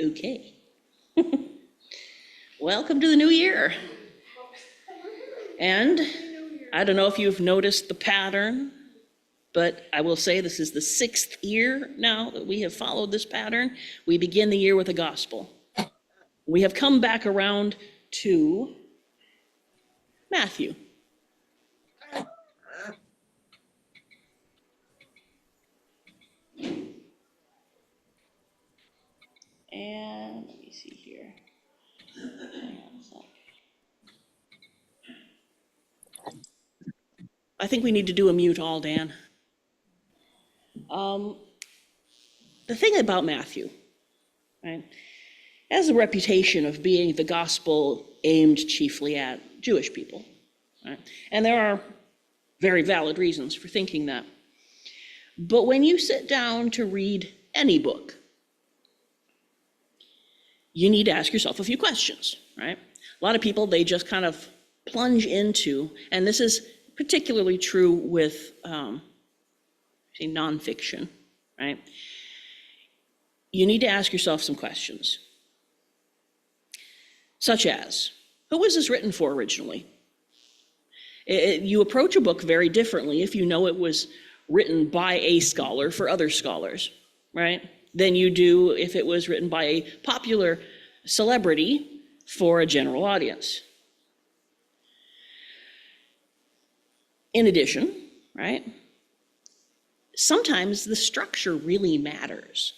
Okay. Welcome to the new year. And I don't know if you've noticed the pattern, but I will say this is the 6th year now that we have followed this pattern. We begin the year with a gospel. We have come back around to Matthew. And let me see here. Hang on a sec. I think we need to do a mute all, Dan. The thing about Matthew, right, has a reputation of being the gospel aimed chiefly at Jewish people, right? And there are very valid reasons for thinking that. But when you sit down to read any book, you need to ask yourself a few questions, right? A lot of people, they just kind of plunge into, and this is particularly true with nonfiction, right? You need to ask yourself some questions, such as, who was this written for originally? You approach a book very differently if you know it was written by a scholar for other scholars, right? Than you do if it was written by a popular celebrity for a general audience. In addition, right, sometimes the structure really matters.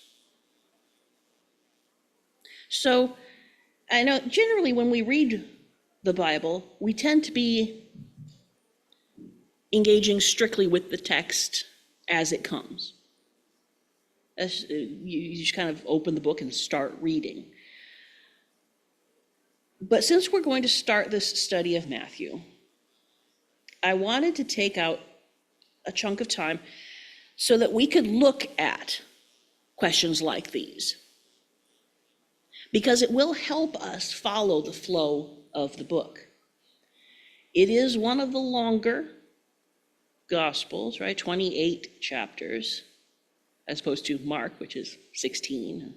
So I know generally when we read the Bible, we tend to be engaging strictly with the text as it comes. You just kind of open the book and start reading. But since we're going to start this study of Matthew, I wanted to take out a chunk of time so that we could look at questions like these, because it will help us follow the flow of the book. It is one of the longer Gospels, right? 28 chapters, as opposed to Mark, which is 16.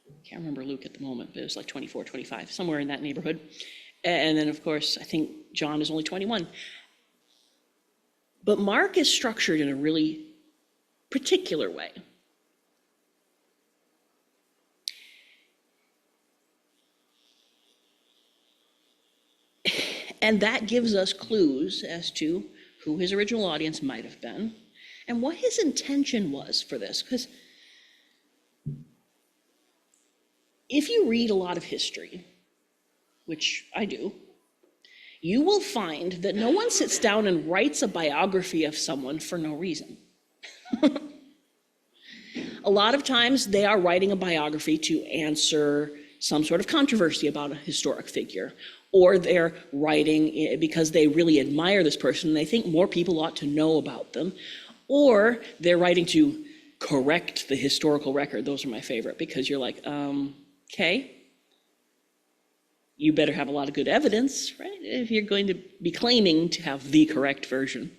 I can't remember Luke at the moment, but it was like 24, 25, somewhere in that neighborhood. And then, of course, I think John is only 21. But Mark is structured in a really particular way. And that gives us clues as to who his original audience might have been and what his intention was for this. Because if you read a lot of history, which I do, you will find that no one sits down and writes a biography of someone for no reason. A lot of times they are writing a biography to answer some sort of controversy about a historic figure, or they're writing because they really admire this person and they think more people ought to know about them, or they're writing to correct the historical record. Those are my favorite, because you're like, okay, you better have a lot of good evidence, right, if you're going to be claiming to have the correct version.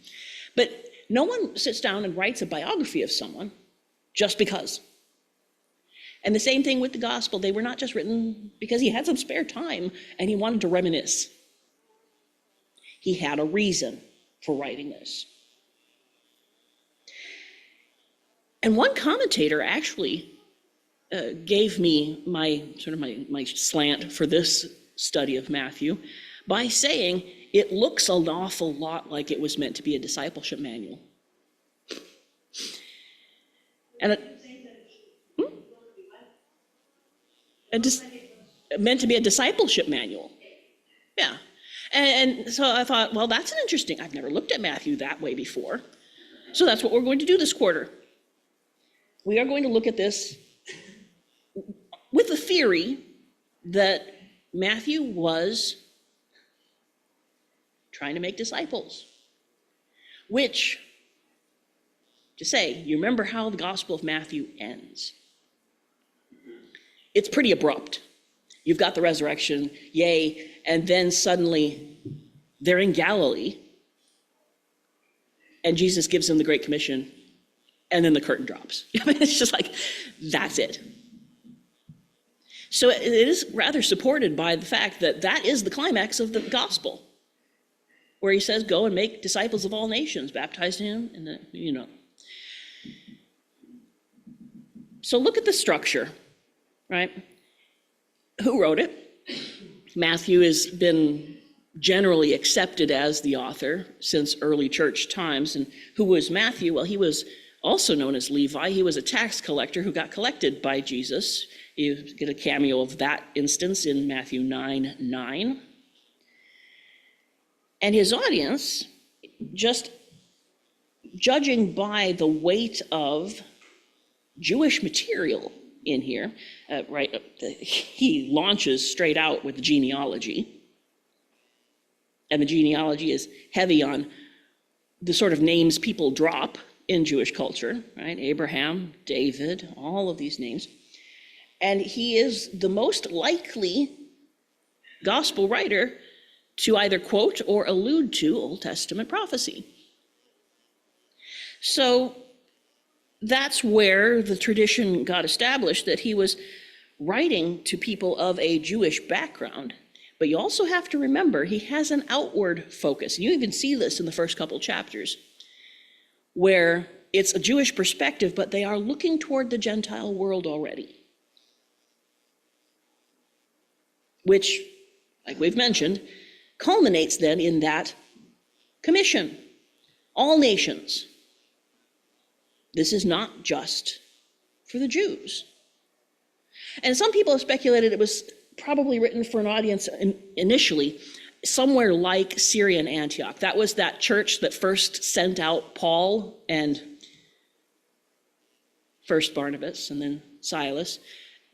But no one sits down and writes a biography of someone just because. And the same thing with the gospel. They were not just written because he had some spare time and he wanted to reminisce. He had a reason for writing this. And one commentator actually gave me my slant for this study of Matthew by saying it looks an awful lot like it was meant to be a discipleship manual. And meant to be a discipleship manual. Yeah. And so I thought, well, that's an interesting, I've never looked at Matthew that way before. So that's what we're going to do this quarter. We are going to look at this with the theory that Matthew was trying to make disciples, which, to say, you remember how the Gospel of Matthew ends. It's pretty abrupt. You've got the resurrection, yay, and then suddenly they're in Galilee, and Jesus gives them the Great Commission, and then the curtain drops. It's just like, that's it. So it is rather supported by the fact that that is the climax of the gospel, where he says, go and make disciples of all nations, baptizing him, and then. So look at the structure, right? Who wrote it? Matthew has been generally accepted as the author since early church times. And who was Matthew? Well, he was also known as Levi. He was a tax collector who got collected by Jesus. You get a cameo of that instance in Matthew 9:9. And his audience, just judging by the weight of Jewish material in here, he launches straight out with the genealogy. And the genealogy is heavy on the sort of names people drop in Jewish culture, right? Abraham, David, all of these names. And he is the most likely gospel writer to either quote or allude to Old Testament prophecy. So that's where the tradition got established, that he was writing to people of a Jewish background. But you also have to remember, he has an outward focus. You even see this in the first couple chapters, where it's a Jewish perspective, but they are looking toward the Gentile world already. Which, like we've mentioned, culminates then in that commission. All nations. This is not just for the Jews. And some people have speculated it was probably written for an audience initially somewhere like Syria and Antioch. That was that church that first sent out Paul and first Barnabas and then Silas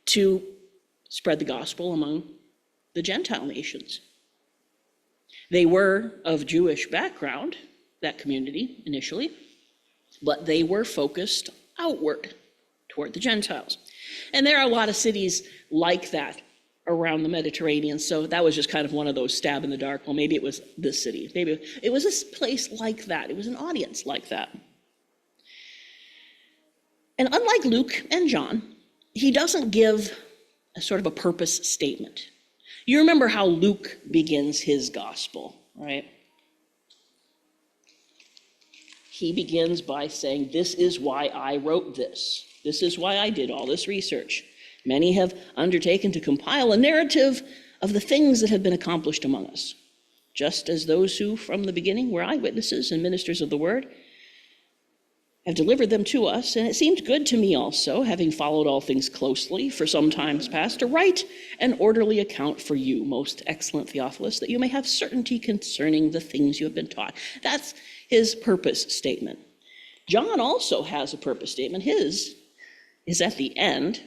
to spread the gospel among the Gentile nations. They were of Jewish background, that community initially, but they were focused outward toward the Gentiles. And there are a lot of cities like that around the Mediterranean, so that was just kind of one of those stab in the dark. Well, maybe it was this city. Maybe it was a place like that. It was an audience like that. And unlike Luke and John, he doesn't give a sort of a purpose statement. You remember how Luke begins his gospel, right? He begins by saying, this is why I wrote this. This is why I did all this research. Many have undertaken to compile a narrative of the things that have been accomplished among us, just as those who from the beginning were eyewitnesses and ministers of the word have delivered them to us. And it seemed good to me also, having followed all things closely for some times past, to write an orderly account for you, most excellent Theophilus, that you may have certainty concerning the things you have been taught. That's his purpose statement. John also has a purpose statement. His is at the end.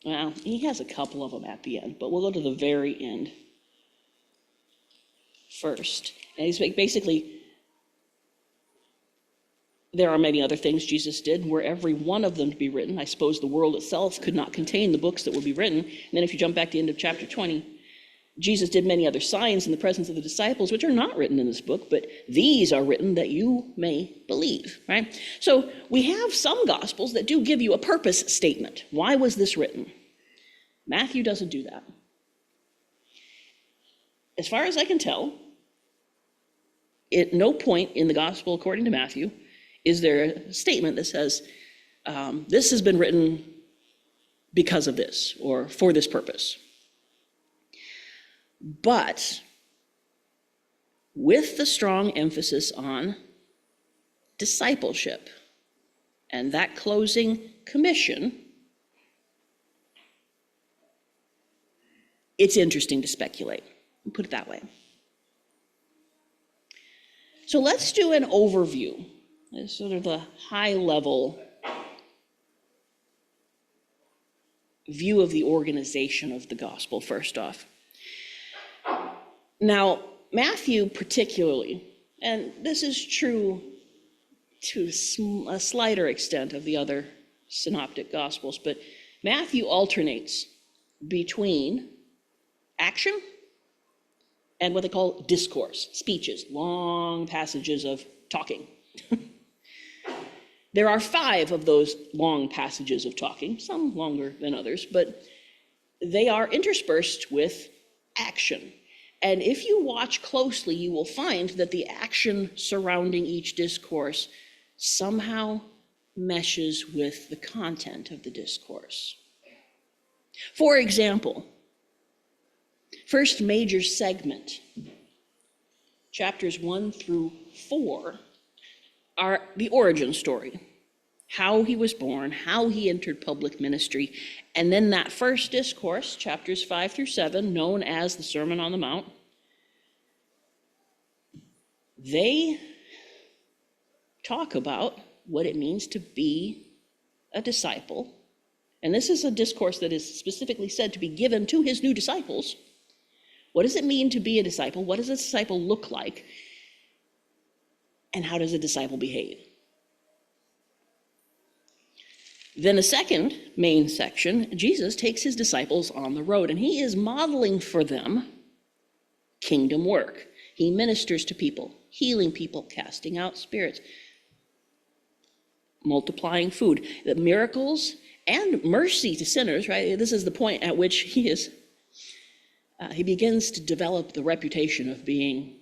Well, he has a couple of them at the end, but we'll go to the very end first. And he's basically, there are many other things Jesus did. Were every one of them to be written, I suppose the world itself could not contain the books that would be written. And then if you jump back to the end of chapter 20, Jesus did many other signs in the presence of the disciples, which are not written in this book, but these are written that you may believe, right? So we have some gospels that do give you a purpose statement. Why was this written? Matthew doesn't do that. As far as I can tell, at no point in the gospel, according to Matthew, is there a statement that says, this has been written because of this, or for this purpose. But with the strong emphasis on discipleship and that closing commission, it's interesting to speculate. I'll put it that way. So let's do an overview, sort of the high-level view of the organization of the gospel first off. Now, Matthew particularly, and this is true to a slighter extent of the other synoptic gospels, but Matthew alternates between action and what they call discourse, speeches, long passages of talking. There are 5 of those long passages of talking, some longer than others, but they are interspersed with action. And if you watch closely, you will find that the action surrounding each discourse somehow meshes with the content of the discourse. For example, first major segment, chapters 1 through 4, are the origin story, how he was born, how he entered public ministry, and then that first discourse, chapters 5 through 7, known as the Sermon on the Mount, they talk about what it means to be a disciple. And this is a discourse that is specifically said to be given to his new disciples. What does it mean to be a disciple? What does a disciple look like? And how does a disciple behave? Then the second main section, Jesus takes his disciples on the road, and he is modeling for them kingdom work. He ministers to people, healing people, casting out spirits, multiplying food, the miracles and mercy to sinners, right? This is the point at which he begins to develop the reputation of being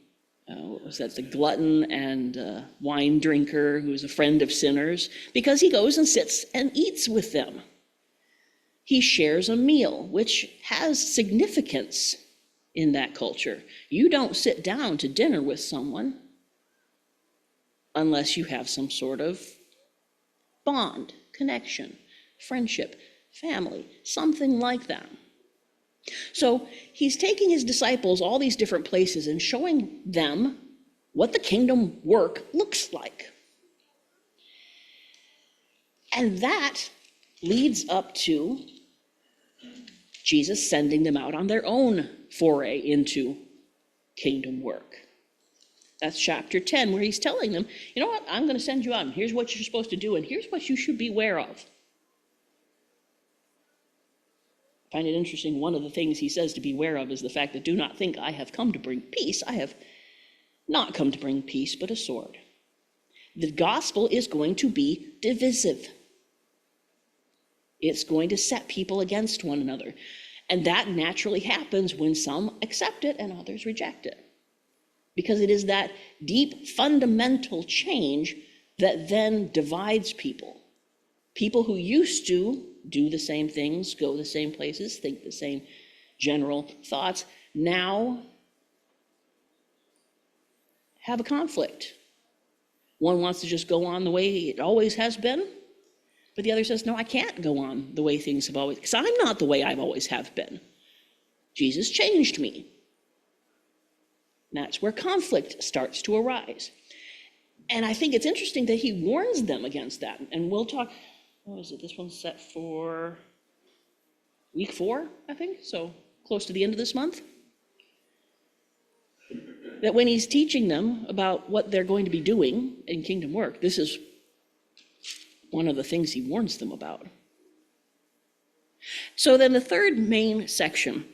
the glutton and wine drinker who is a friend of sinners, because he goes and sits and eats with them. He shares a meal, which has significance in that culture. You don't sit down to dinner with someone unless you have some sort of bond, connection, friendship, family, something like that. So he's taking his disciples all these different places and showing them what the kingdom work looks like. And that leads up to Jesus sending them out on their own foray into kingdom work. That's chapter 10, where he's telling them, you know what, I'm going to send you out, and here's what you're supposed to do, and here's what you should be aware of. I find it interesting, one of the things he says to beware of is the fact that do not think I have come to bring peace. I have not come to bring peace, but a sword. The gospel is going to be divisive. It's going to set people against one another. And that naturally happens when some accept it and others reject it. Because it is that deep fundamental change that then divides people. People who used to do the same things, go the same places, think the same general thoughts, now have a conflict. One wants to just go on the way it always has been, but the other says, no, I can't go on the way things have always, because I'm not the way I've always have been. Jesus changed me. And that's where conflict starts to arise. And I think it's interesting that he warns them against that. And we'll talk, what is it? This one's set for week 4, I think, so close to the end of this month. That when he's teaching them about what they're going to be doing in kingdom work, this is one of the things he warns them about. So then the third main section,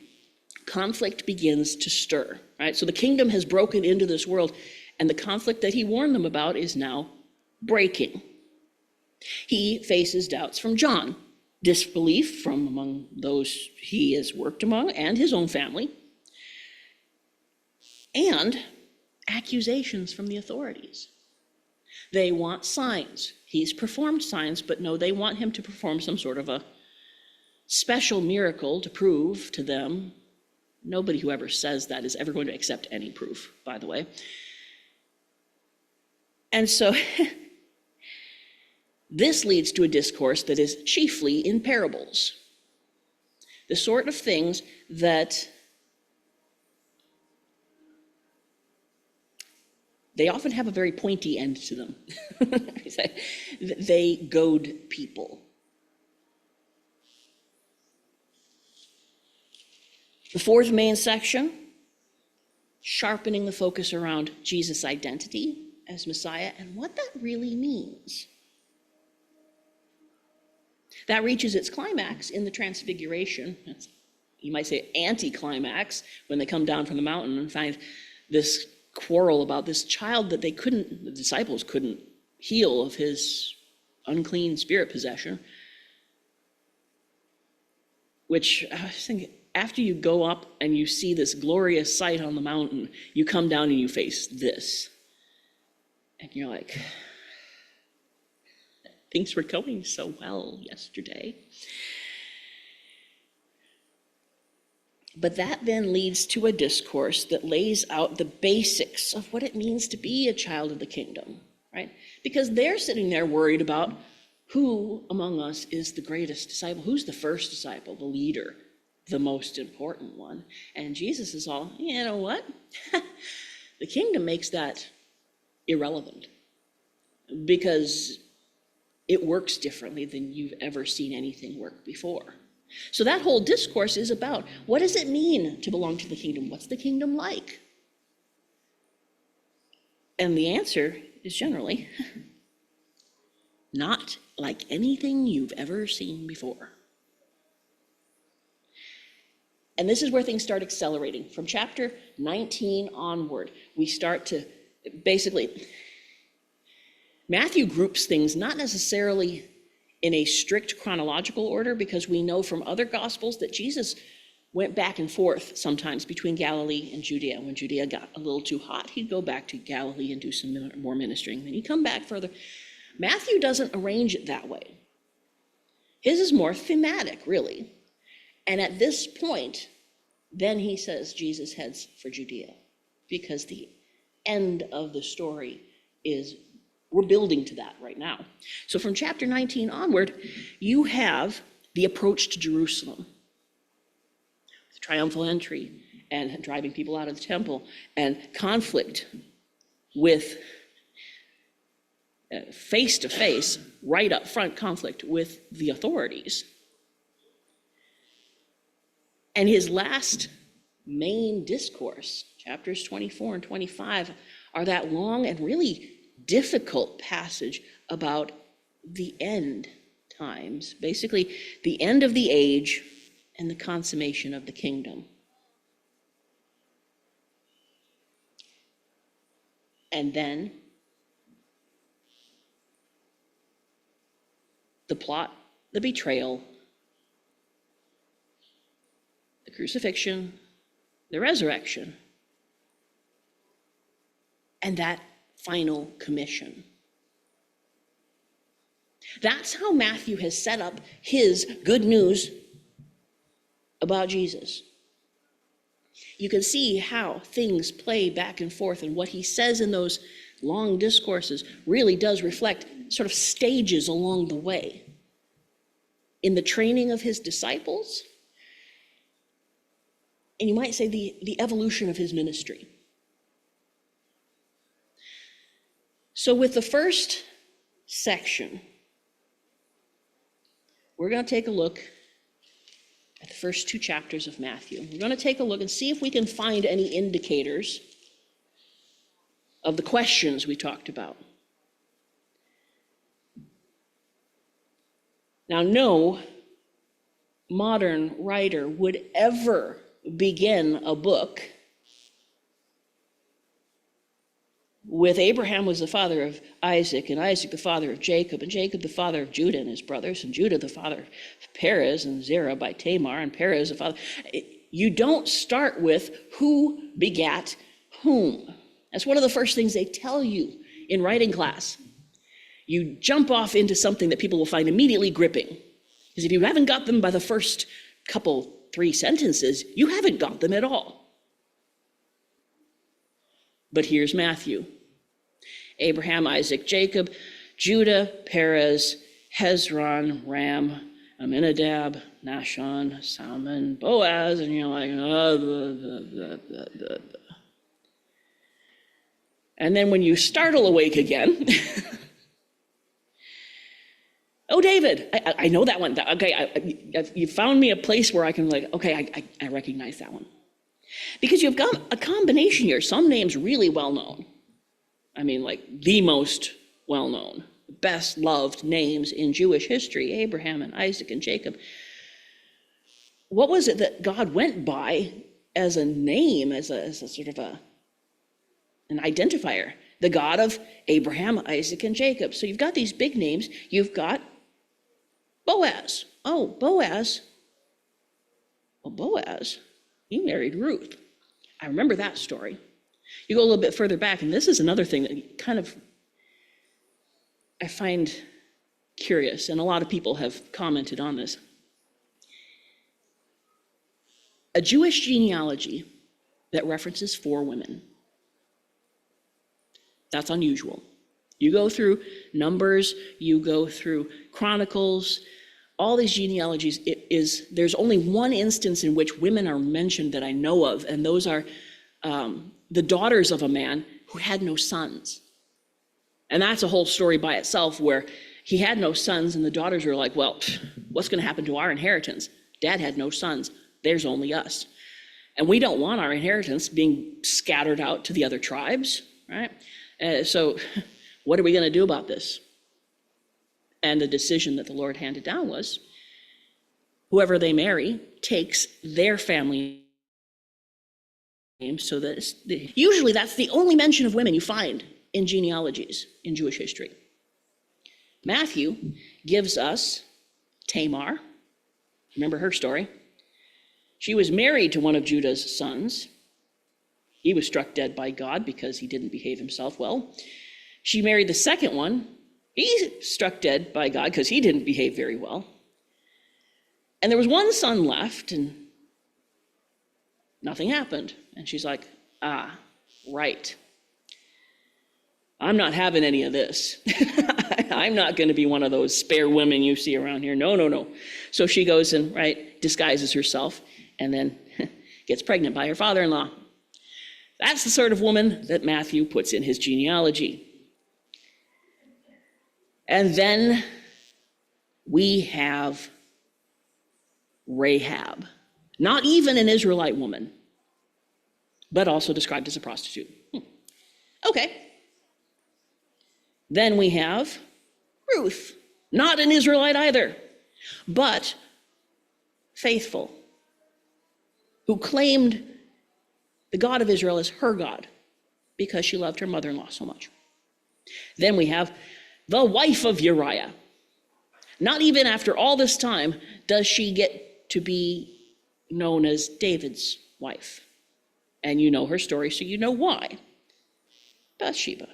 conflict begins to stir, right? So the kingdom has broken into this world, and the conflict that he warned them about is now breaking. He faces doubts from John, disbelief from among those he has worked among and his own family, and accusations from the authorities. They want signs. He's performed signs, but no, they want him to perform some sort of a special miracle to prove to them. Nobody who ever says that is ever going to accept any proof, by the way. And so this leads to a discourse that is chiefly in parables. The sort of things that they often have a very pointy end to them. They goad people. The fourth main section, sharpening the focus around Jesus' identity as Messiah and what that really means. That reaches its climax in the Transfiguration. You might say anti-climax, when they come down from the mountain and find this quarrel about this child that the disciples couldn't heal of his unclean spirit possession, which I was thinking, after you go up and you see this glorious sight on the mountain, you come down and you face this. And you're like, things were going so well yesterday. But that then leads to a discourse that lays out the basics of what it means to be a child of the kingdom, right? Because they're sitting there worried about who among us is the greatest disciple, who's the first disciple, the leader, the most important one. And Jesus is all, you know what? The kingdom makes that irrelevant because it works differently than you've ever seen anything work before. So that whole discourse is about, what does it mean to belong to the kingdom? What's the kingdom like? And the answer is generally, not like anything you've ever seen before. And this is where things start accelerating. From chapter 19 onward, we start to basically, Matthew groups things not necessarily in a strict chronological order, because we know from other gospels that Jesus went back and forth sometimes between Galilee and Judea. When Judea got a little too hot, he'd go back to Galilee and do some more ministering. Then he'd come back further. Matthew doesn't arrange it that way. His is more thematic, really. And at this point, then he says Jesus heads for Judea, because the end of the story is, we're building to that right now. So from chapter 19 onward, you have the approach to Jerusalem, the triumphal entry and driving people out of the temple, and conflict with face-to-face, right up front conflict with the authorities. And his last main discourse, chapters 24 and 25, are that long and really difficult passage about the end times, basically the end of the age and the consummation of the kingdom. And then the plot, the betrayal, the crucifixion, the resurrection, and that final commission. That's how Matthew has set up his good news about Jesus. You can see how things play back and forth, and what he says in those long discourses really does reflect sort of stages along the way in the training of his disciples, and you might say the evolution of his ministry. So with the first section, we're going to take a look at the first two chapters of Matthew. We're going to take a look and see if we can find any indicators of the questions we talked about. Now, no modern writer would ever begin a book with Abraham was the father of Isaac, and Isaac the father of Jacob, and Jacob the father of Judah and his brothers, and Judah the father of Perez and Zerah by Tamar, and Perez the father. You don't start with who begat whom. That's one of the first things they tell you in writing class. You jump off into something that people will find immediately gripping. Because if you haven't got them by the first couple, 3 sentences, you haven't got them at all. But here's Matthew. Abraham, Isaac, Jacob, Judah, Perez, Hezron, Ram, Amminadab, Nahshon, Salmon, Boaz, and you're like, And then when you startle awake again, oh, David, I know that one. Okay, you found me a place where I can I recognize that one. Because you've got a combination here. Some names really well known. I mean, like the most well known, best loved names in Jewish history, Abraham and Isaac and Jacob. What was it that God went by as a name, as a sort of a an identifier, the God of Abraham, Isaac, and Jacob. So you've got these big names. You've got Boaz. Oh, Boaz. Well, Boaz, he married Ruth. I remember that story. You go a little bit further back, and this is another thing that kind of I find curious, and a lot of people have commented on this. A Jewish genealogy that references 4 women. That's unusual. You go through Numbers, you go through Chronicles, all these genealogies, there's only one instance in which women are mentioned that I know of, and those are the daughters of a man who had no sons. And that's a whole story by itself, where he had no sons, and the daughters were like, well, what's going to happen to our inheritance? Dad had no sons. There's only us. And we don't want our inheritance being scattered out to the other tribes, right? So what are we going to do about this? And the decision that the Lord handed down was, whoever they marry takes their family name, so that usually that's the only mention of women you find in genealogies in Jewish history. Matthew gives us Tamar. Remember her story? She was married to one of Judah's sons. He was struck dead by God because he didn't behave himself well. She married the second one. He's struck dead by God because he didn't behave very well. And there was one son left, and nothing happened. And she's like, right. I'm not having any of this. I'm not going to be one of those spare women you see around here. No. So she goes and, disguises herself and then gets pregnant by her father-in-law. That's the sort of woman that Matthew puts in his genealogy. And then we have Rahab, not even an Israelite woman, but also described as a prostitute. Okay. Then we have Ruth, not an Israelite either, but faithful, who claimed the God of Israel as her God because she loved her mother-in-law so much. Then we have the wife of Uriah. Not even after all this time does she get to be known as David's wife. And you know her story, so you know why. Bathsheba.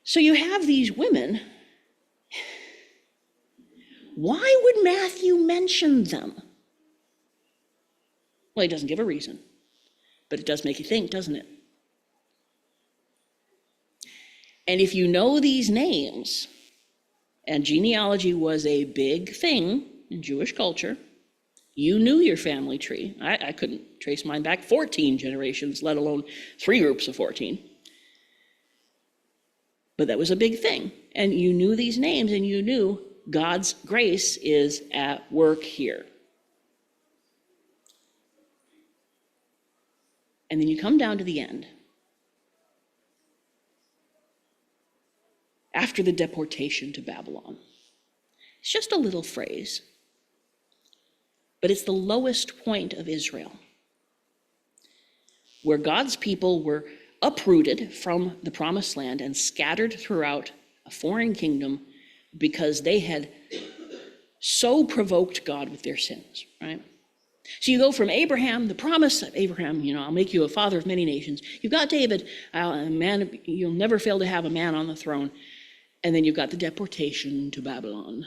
So you have these women. Why would Matthew mention them? Well, he doesn't give a reason, but it does make you think, doesn't it? And if you know these names, and genealogy was a big thing in Jewish culture, you knew your family tree. I couldn't trace mine back 14 generations, let alone 3 groups of 14. But that was a big thing. And you knew these names, and you knew God's grace is at work here. And then you come down to the end. After the deportation to Babylon. It's just a little phrase, but it's the lowest point of Israel, where God's people were uprooted from the promised land and scattered throughout a foreign kingdom because they had so provoked God with their sins, right? So you go from Abraham, the promise of Abraham, I'll make you a father of many nations. You've got David, a man, you'll never fail to have a man on the throne. And then you've got the deportation to Babylon,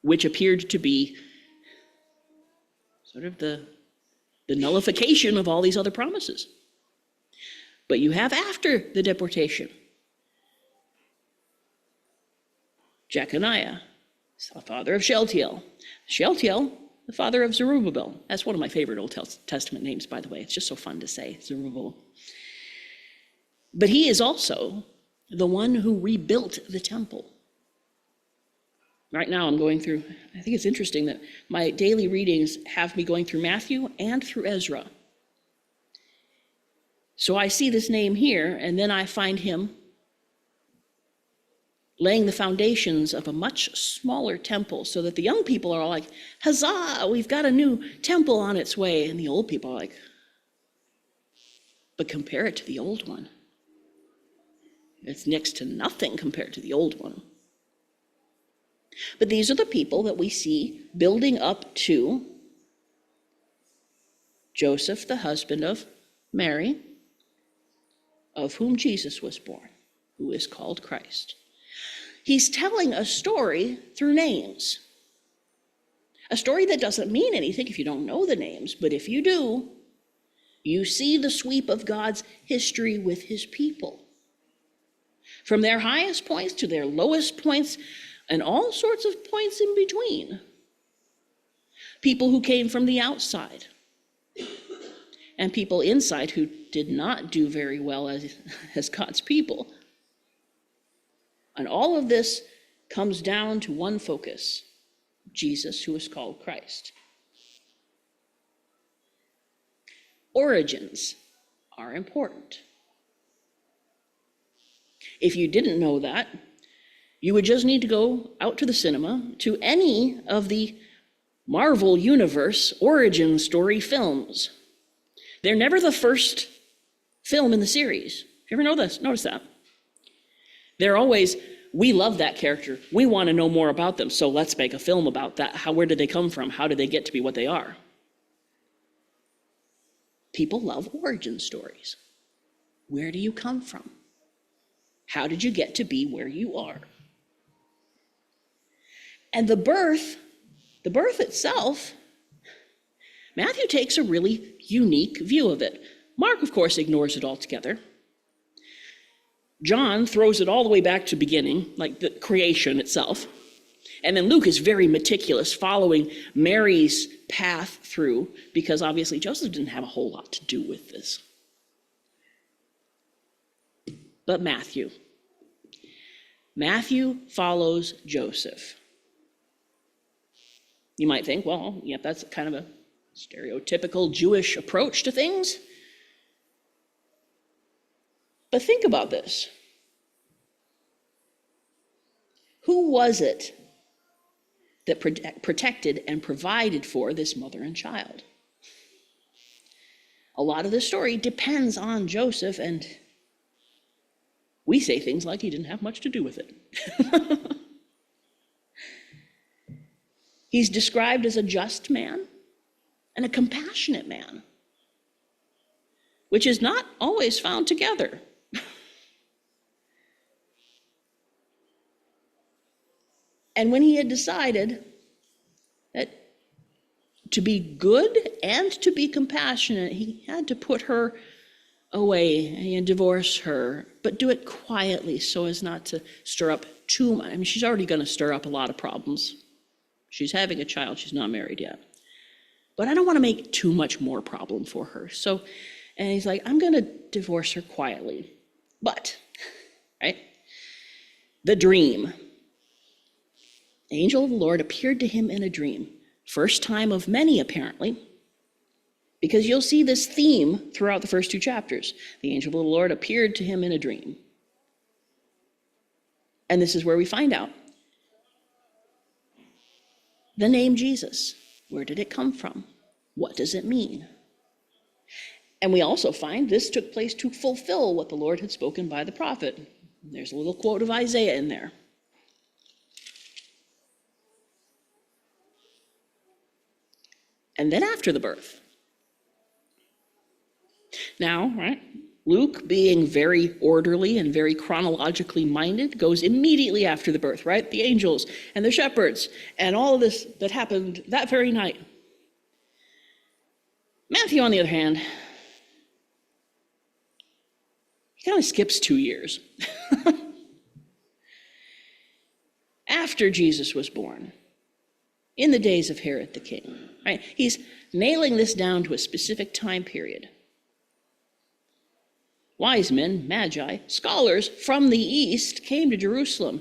which appeared to be sort of the nullification of all these other promises. But you have after the deportation, Jeconiah, the father of Shealtiel. Shealtiel, the father of Zerubbabel. That's one of my favorite Old Testament names, by the way. It's just so fun to say, Zerubbabel. But he is also the one who rebuilt the temple. Right now I'm going through, I think it's interesting that my daily readings have me going through Matthew and through Ezra. So I see this name here, and then I find him laying the foundations of a much smaller temple, so that the young people are all like, huzzah, we've got a new temple on its way. And the old people are like, But compare it to the old one. It's next to nothing compared to the old one. But these are the people that we see building up to Joseph, the husband of Mary, of whom Jesus was born, who is called Christ. He's telling a story through names. A story that doesn't mean anything if you don't know the names, but if you do, you see the sweep of God's history with his people. From their highest points to their lowest points, and all sorts of points in between. People who came from the outside, and people inside who did not do very well as God's people. And all of this comes down to one focus: Jesus, who is called Christ. Origins are important. If you didn't know that, you would just need to go out to the cinema to any of the Marvel Universe origin story films. They're never the first film in the series. You ever notice that? They're always, we love that character. We want to know more about them, so let's make a film about that. Where did they come from? How did they get to be what they are? People love origin stories. Where do you come from? How did you get to be where you are? And the birth itself, Matthew takes a really unique view of it. Mark, of course, ignores it altogether. John throws it all the way back to beginning, like the creation itself. And then Luke is very meticulous, following Mary's path through, because obviously Joseph didn't have a whole lot to do with this. But Matthew follows Joseph. You might think, well, yeah, that's kind of a stereotypical Jewish approach to things. But think about this. Who was it that protected and provided for this mother and child? A lot of the story depends on Joseph, and we say things like he didn't have much to do with it. He's described as a just man and a compassionate man, which is not always found together. And when he had decided that to be good and to be compassionate, he had to put her away and divorce her, but do it quietly so as not to stir up too much. I mean, she's already going to stir up a lot of problems. She's having a child, she's not married yet. But I don't want to make too much more problem for her. And he's like, I'm going to divorce her quietly. But, right? The dream. The angel of the Lord appeared to him in a dream. First time of many, apparently. Because you'll see this theme throughout the first 2 chapters. The angel of the Lord appeared to him in a dream. And this is where we find out. The name Jesus, where did it come from? What does it mean? And we also find this took place to fulfill what the Lord had spoken by the prophet. There's a little quote of Isaiah in there. And then after the birth. Now, right, Luke, being very orderly and very chronologically minded, goes immediately after the birth, right? The angels and the shepherds and all of this that happened that very night. Matthew, on the other hand, he kind of skips 2 years. After Jesus was born, in the days of Herod the king, right? He's nailing this down to a specific time period. Wise men, magi, scholars from the east came to Jerusalem.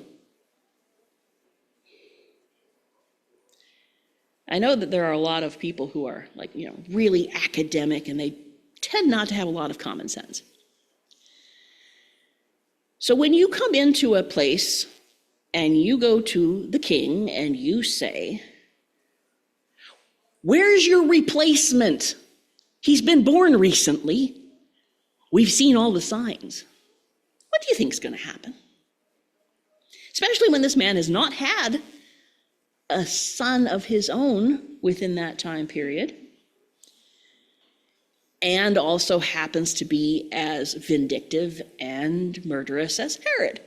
I know that there are a lot of people who are really academic, and they tend not to have a lot of common sense. So when you come into a place and you go to the king and you say, "Where's your replacement? He's been born recently. We've seen all the signs. What do you think is going to happen? Especially when this man has not had a son of his own within that time period, and also happens to be as vindictive and murderous as Herod.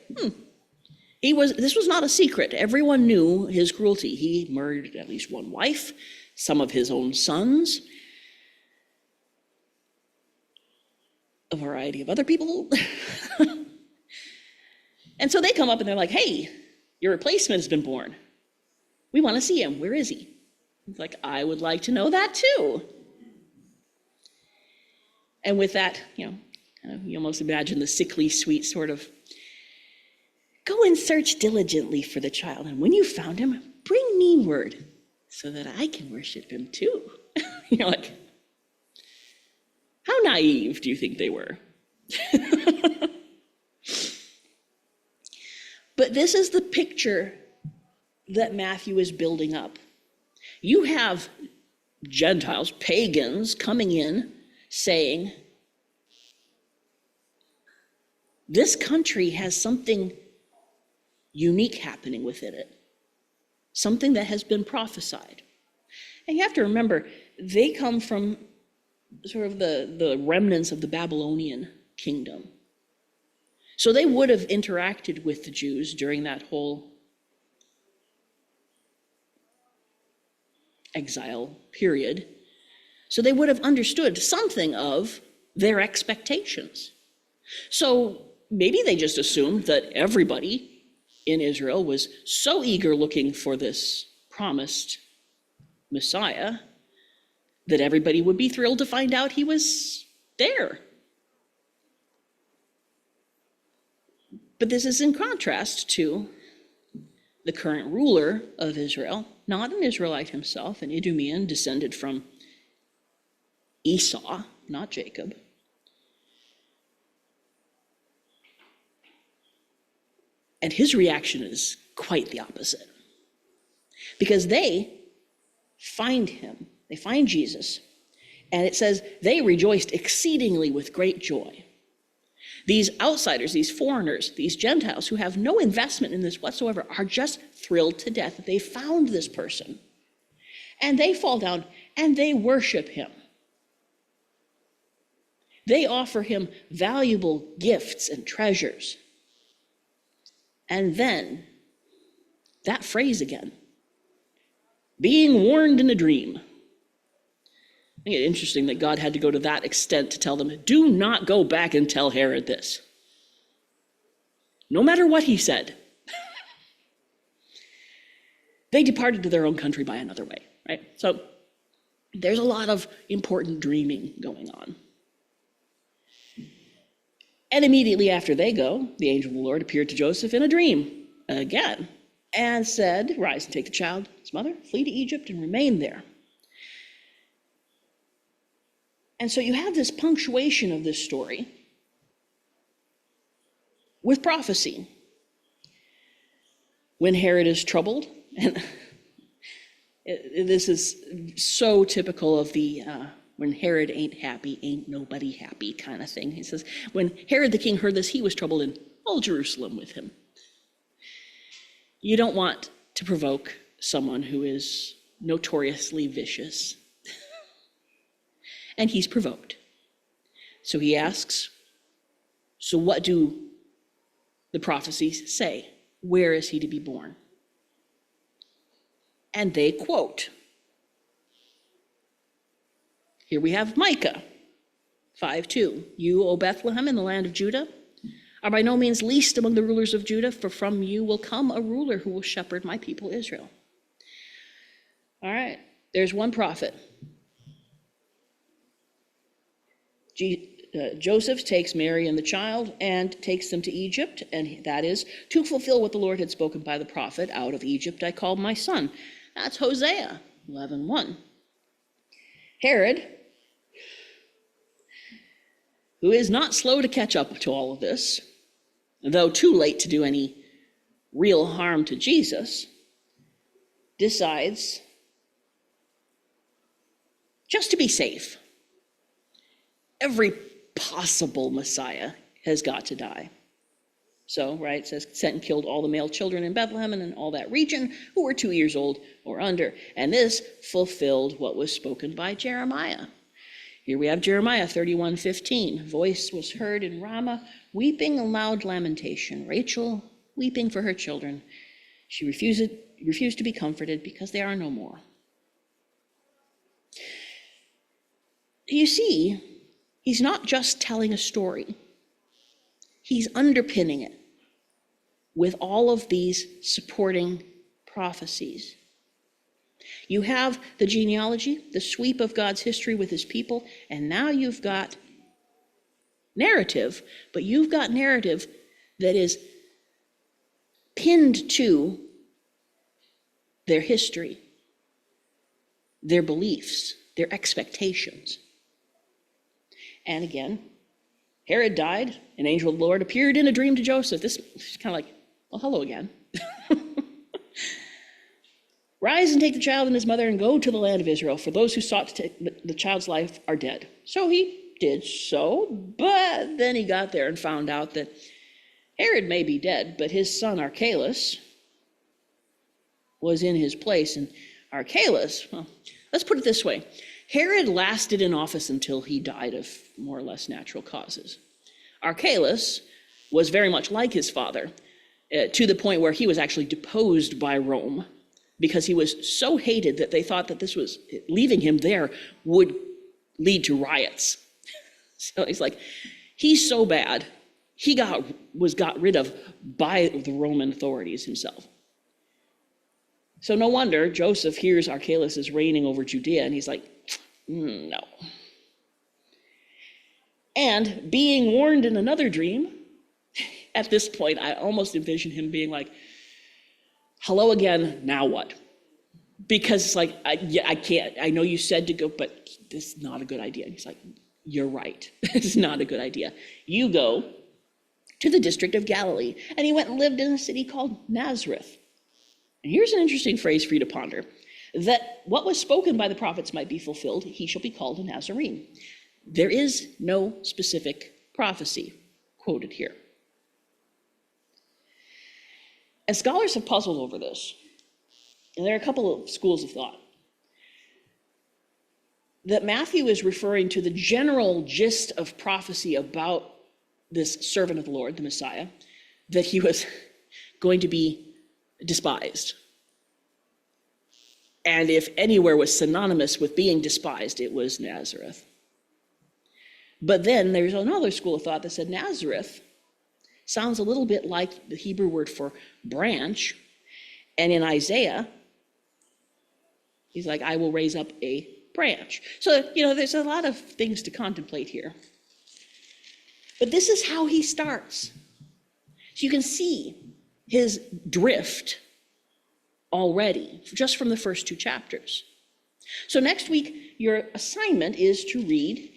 This was not a secret. Everyone knew his cruelty. He murdered at least one wife, some of his own sons, a variety of other people. And so they come up and they're like, hey, your replacement has been born. We want to see him. Where is he? It's like, I would like to know that too. And with that, you almost imagine the sickly sweet sort of, go and search diligently for the child. And when you found him, bring me word so that I can worship him too. You're like, how naive do you think they were? But this is the picture that Matthew is building up. You have Gentiles, pagans, coming in saying, this country has something unique happening within it, something that has been prophesied. And you have to remember, they come from sort of the remnants of the Babylonian kingdom. So they would have interacted with the Jews during that whole exile period. So they would have understood something of their expectations. So maybe they just assumed that everybody in Israel was so eager looking for this promised Messiah that everybody would be thrilled to find out he was there. But this is in contrast to the current ruler of Israel, not an Israelite himself, an Idumean descended from Esau, not Jacob. And his reaction is quite the opposite. Because they find him, they find Jesus, and it says they rejoiced exceedingly with great joy. These outsiders, these foreigners, these Gentiles who have no investment in this whatsoever are just thrilled to death that they found this person. And they fall down and they worship him. They offer him valuable gifts and treasures. And then, that phrase again, being warned in a dream. I think it's interesting that God had to go to that extent to tell them, do not go back and tell Herod this. No matter what he said. They departed to their own country by another way, right? So there's a lot of important dreaming going on. And immediately after they go, the angel of the Lord appeared to Joseph in a dream again and said, rise and take the child, his mother, flee to Egypt and remain there. And so you have this punctuation of this story with prophecy. When Herod is troubled, and this is so typical of the when Herod ain't happy, ain't nobody happy kind of thing. He says, when Herod the king heard this, he was troubled, and all Jerusalem with him. You don't want to provoke someone who is notoriously vicious. And he's provoked. So he asks, so what do the prophecies say? Where is he to be born? And they quote. Here we have Micah 5:2. You, O Bethlehem, in the land of Judah, are by no means least among the rulers of Judah, for from you will come a ruler who will shepherd my people Israel. All right, there's one prophet. Joseph takes Mary and the child and takes them to Egypt, and that is to fulfill what the Lord had spoken by the prophet, out of Egypt I called my son. That's Hosea 11:1. Herod, who is not slow to catch up to all of this, though too late to do any real harm to Jesus, decides, just to be safe, every possible Messiah has got to die. So, right, it says, sent and killed all the male children in Bethlehem and in all that region who were 2 years old or under. And this fulfilled what was spoken by Jeremiah. Here we have Jeremiah 31:15. Voice was heard in Ramah, weeping a loud lamentation. Rachel weeping for her children. She refused to be comforted because they are no more. You see, he's not just telling a story. He's underpinning it with all of these supporting prophecies. You have the genealogy, the sweep of God's history with his people, and now you've got narrative, but you've got narrative that is pinned to their history, their beliefs, their expectations. And again, Herod died, an angel of the Lord appeared in a dream to Joseph. This is kind of like, well, hello again. Rise and take the child and his mother and go to the land of Israel, for those who sought to take the child's life are dead. So he did so, but then he got there and found out that Herod may be dead, but his son Archelaus was in his place. And Archelaus, well, let's put it this way. Herod lasted in office until he died of more or less natural causes. Archelaus was very much like his father, to the point where he was actually deposed by Rome because he was so hated that they thought that this was, leaving him there would lead to riots. So he's like, he's so bad, he was got rid of by the Roman authorities himself. So no wonder Joseph hears Archelaus is reigning over Judea, and he's like, no. And being warned in another dream, at this point, I almost envision him being like, hello again, now what? Because it's like, I can't, I know you said to go, but this is not a good idea. And he's like, you're right, it's not a good idea. You go to the district of Galilee. And he went and lived in a city called Nazareth. And here's an interesting phrase for you to ponder, that what was spoken by the prophets might be fulfilled. He shall be called a Nazarene. There is no specific prophecy quoted here. And scholars have puzzled over this. And there are a couple of schools of thought. That Matthew is referring to the general gist of prophecy about this servant of the Lord, the Messiah, that he was going to be despised. And if anywhere was synonymous with being despised, it was Nazareth. But then there's another school of thought that said Nazareth sounds a little bit like the Hebrew word for branch. And in Isaiah, he's like, I will raise up a branch. So, there's a lot of things to contemplate here. But this is how he starts. So you can see his drift already, just from the first 2 chapters. So next week, your assignment is to read,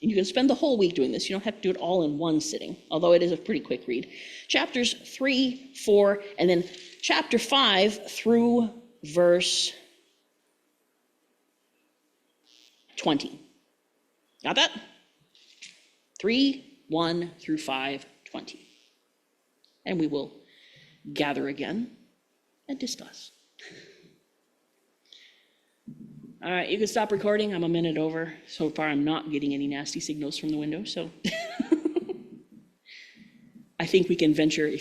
and you can spend the whole week doing this. You don't have to do it all in one sitting, although it is a pretty quick read. Chapters 3, 4, and then chapter 5 through verse 20. Got that? 3, 1 through 5, 20. And we will gather again and discuss. All right, you can stop recording. I'm a minute over. So far, I'm not getting any nasty signals from the window, so I think we can venture.